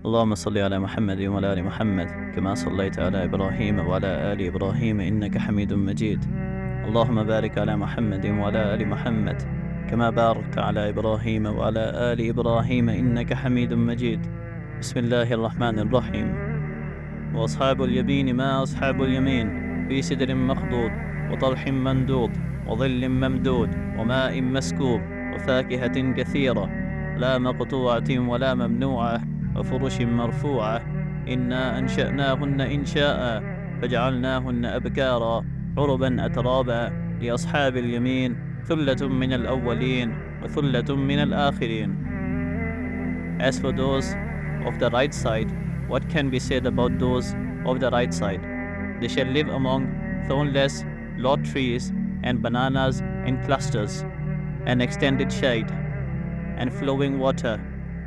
اللهم صل على محمد وعلى آل محمد كما صليت على إبراهيم وعلى آل إبراهيم إنك حميد مجيد. اللهم بارك على محمد وعلى آل محمد كما باركت على إبراهيم وعلى آل إبراهيم إنك حميد مجيد. بسم الله الرحمن الرحيم. وأصحاب اليمين ما أصحاب اليمين في سدر مخضود وطلح مندود وظل ممدود وماء مسكوب وفاكهة كثيرة لا مقطوعة ولا ممنوعة وفرش مرفوعة. إنا أنشأناهن إنشاء فجعلناهن أبكارا عربا أترابا لأصحاب اليمين ثلة من الأولين وثلة من الآخرين. As for those of the right side, what can be said about those of the right side? They shall live among thornless lot trees and bananas in clusters, and extended shade, and flowing water,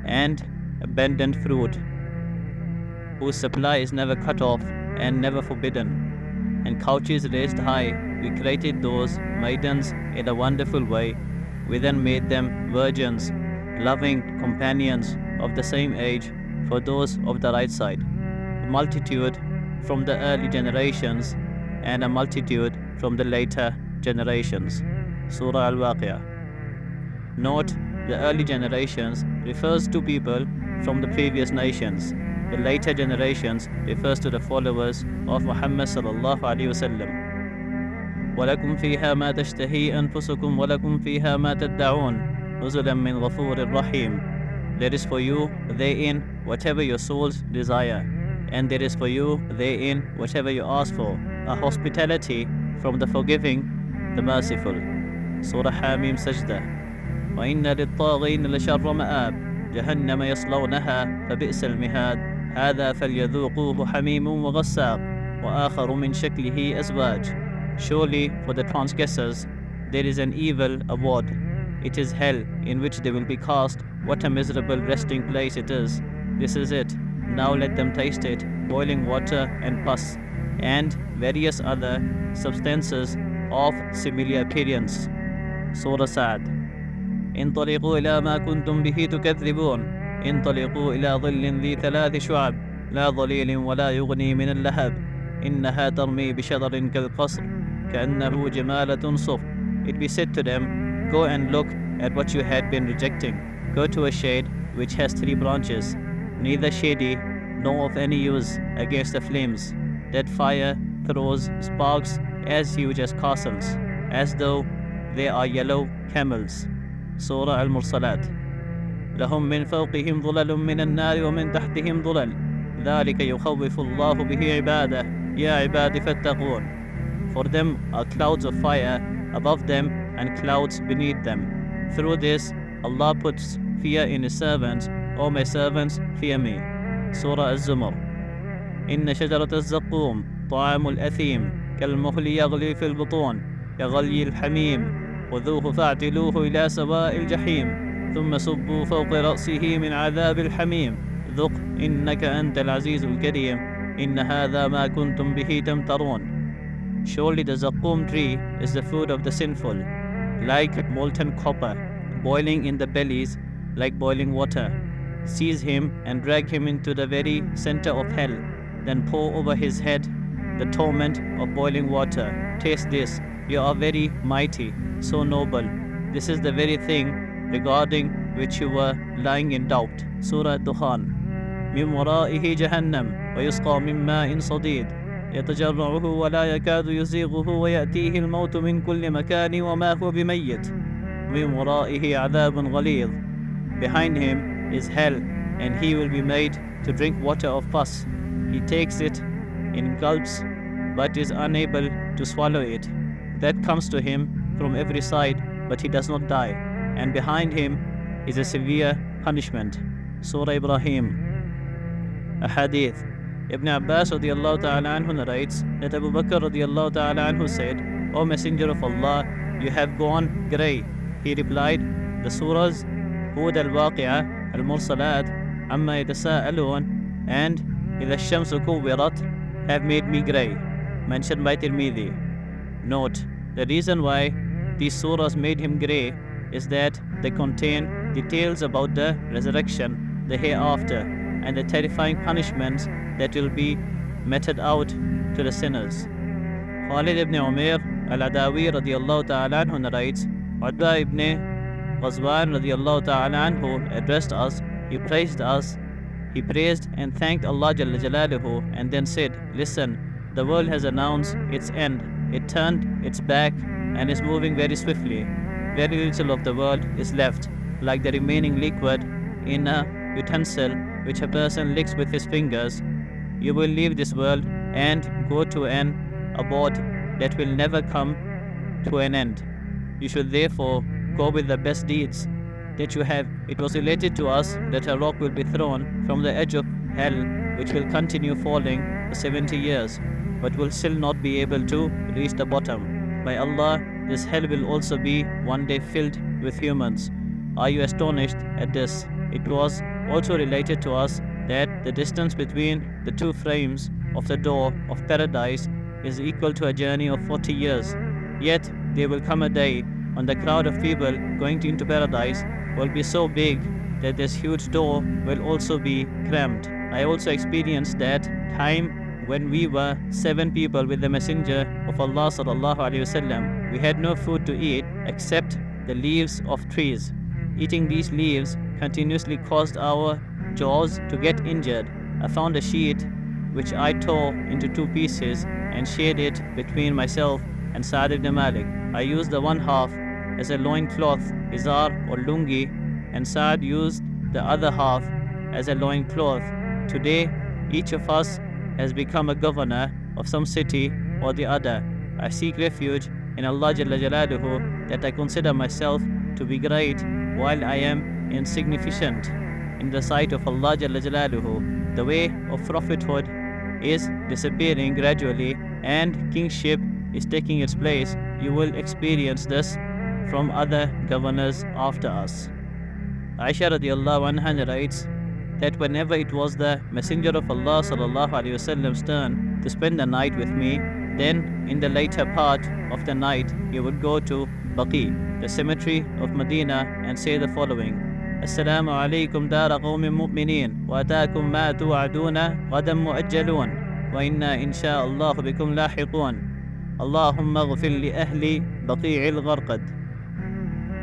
and abundant fruit, whose supply is never cut off and never forbidden, and couches raised high. We created those maidens in a wonderful way. We then made them virgins, loving companions of the same age for those of the right side. A multitude from the early generations and a multitude from the later generations. Surah Al-Waqi'ah. Note, the early generations refers to people from the previous nations. The later generations refers to the followers of Muhammad sallallahu alaihi wasallam. وَلَكُمْ فِيهَا مَا تَشْتَهِي أَنفُسُكُمْ وَلَكُمْ فِيهَا مَا تَدَّعُونَ نُزُلًا مِّن غَفُورٍ رَحِيمٍ. There is for you therein whatever your souls desire, and there is for you therein whatever you ask for, a hospitality from the forgiving, the merciful. Surah Hamim Sajda. وَإِنَّ لِلطَّاغِينَ لَشَرَّ مَآبٍ جهنم يصلونها فبئس المهاد هذا فليذوقوه حميم وغساق وآخر من شكله أزواج. Surely for the transgressors there is an evil abode. It is hell in which they will be cast. What a miserable resting place it is. This is it. Now let them taste it, boiling water and pus, and various other substances of similar appearance. Surah Sa'd. انطلقوا إلى ما كنتم به تكذبون انطلقوا إلى ظل ذي 3 شعب لا ظليل ولا يغني من اللهب إنها ترمي بشرر كالقصر كأنه جمالة صفر. It be said to them, go and look at what you had been rejecting. Go to a shade which has 3 branches, neither shady nor of any use against the flames. That fire throws sparks as huge as castles, as though they are yellow camels. Surah Al-Mursalat. لهم من فوقهم ظلل من النار ومن تحتهم ظلل ذلك يخوف الله به عباده يا عباد فاتقون. For them are clouds of fire above them and clouds beneath them. Through this Allah puts fear in His servants. O my servants, fear me. Surah Az-Zumar. إن شجرة الزقوم طعام الأثيم كالمهل يغلي في البطون كغلي الحميم خذوه فاعتلوه إلى سواء الجحيم ثم صبوا فوق رأسه من عذاب الحميم ذق إنك أنت العزيز الكريم إن هذا ما كنتم به تمترون. Surely the Zaqqum tree is the food of the sinful, like molten copper, boiling in the bellies like boiling water. Seize him and drag him into the very center of hell, then pour over his head the torment of boiling water. Taste this, you are very mighty, so noble. This is the very thing regarding which you were lying in doubt. Surah Dukhan. من ورائه جهنم ويسقى من ماء صديد يتجرعه ولا يكاد يزيغه ويأتيه الموت من كل مكان وما هو بميت من ورائه عذاب غليظ. Behind him is hell, and he will be made to drink water of pus. He takes it in gulps, but is unable to swallow it. That comes to him from every side, but he does not die. And behind him is a severe punishment. Surah Ibrahim. Ahadeeth. Ibn Abbas radiallahu ta'ala anhu narrates that Abu Bakr radiallahu ta'ala anhu said, O Messenger of Allah, you have gone grey. He replied, the surahs Hud al-Waqi'ah, al-Mursalat, Amma yatasa'alun, and إذا الشمس كورت have made me grey, mentioned by Tirmidhi. Note, the reason why these surahs made him grey is that they contain details about the resurrection, the hereafter, and the terrifying punishments that will be meted out to the sinners. Khalid ibn Umair al-Adawi radiyallahu ta'ala anhu narrates, Udba ibn Ghazwan radiyallahu ta'ala anhu addressed us, he praised and thanked Allah Jalla Jalaluhu, and then said, listen, the world has announced its end. It turned its back and is moving very swiftly. Very little of the world is left, like the remaining liquid in a utensil which a person licks with his fingers. You will leave this world and go to an abode that will never come to an end. You should therefore go with the best deeds that you have. It was related to us that a rock will be thrown from the edge of hell, which will continue falling for 70 years, but will still not be able to reach the bottom. By Allah, this hell will also be one day filled with humans. Are you astonished at this? It was also related to us that the distance between the two frames of the door of paradise is equal to a journey of 40 years. Yet there will come a day when the crowd of people going into paradise will be so big that this huge door will also be crammed. I also experienced that time when we were 7 people with the Messenger of Allah sallallahu alaihi wasallam. We had no food to eat except the leaves of trees. Eating these leaves continuously caused our jaws to get injured. I found a sheet which I tore into 2 pieces and shared it between myself and Sa'd ibn Malik. I used the one half as a loincloth, izar or lungi, and Sa'd used the other half as a loincloth. Today, each of us has become a governor of some city or the other. I seek refuge in Allah Jalla Jalaluhu that I consider myself to be great while I am insignificant in the sight of Allah Jalla Jalaluhu. The way of prophethood is disappearing gradually and kingship is taking its place. You will experience this from other governors after us. Aisha radiyallahu anha narrates that whenever it was the Messenger of Allah sallallahu alaihi wasallam's turn to spend the night with me, then in the later part of the night he would go to Baqi, the cemetery of Medina, and say the following: Assalamu alaikum dara qawmin mu'minin wa ataakum ma tu'aduna qadan mu'ajjalun wa inna insha'Allah bikum lahiqun. Allahumma ghfir li ahli Baqi'il Gharqad.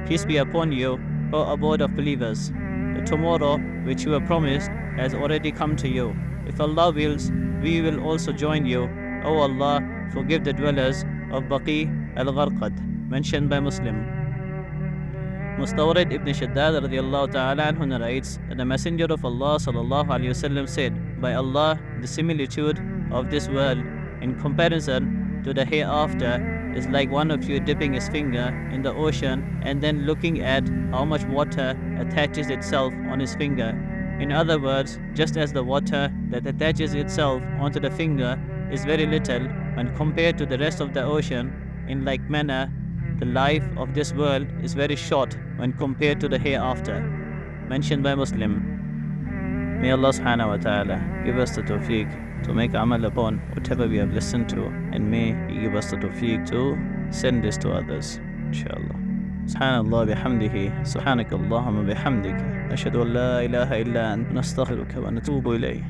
Peace be upon you, O abode of believers. The tomorrow which you were promised has already come to you. If Allah wills, we will also join you. O Allah, forgive the dwellers of Baqi al-Gharqad. Mentioned by Muslim. Mustawrid ibn Shaddad radiyallahu ta'ala anhu narrates that the Messenger of Allah sallallahu alayhi wasallam said, by Allah, the similitude of this world in comparison to the hereafter is like one of you dipping his finger in the ocean and then looking at how much water attaches itself on his finger. In other words, just as the water that attaches itself onto the finger is very little when compared to the rest of the ocean, in like manner, the life of this world is very short when compared to the hereafter. Mentioned by Muslim. May Allah subhanahu wa ta'ala give us the tawfiq to make amal upon whatever we have listened to, and may He give us the tawfiq to send this to others, inshallah. Subhanallah bihamdihi, subhanakallahumma bihamdik, nashhadu an la ilaha illa ant, nastaghfiruka wa natubu ilayh.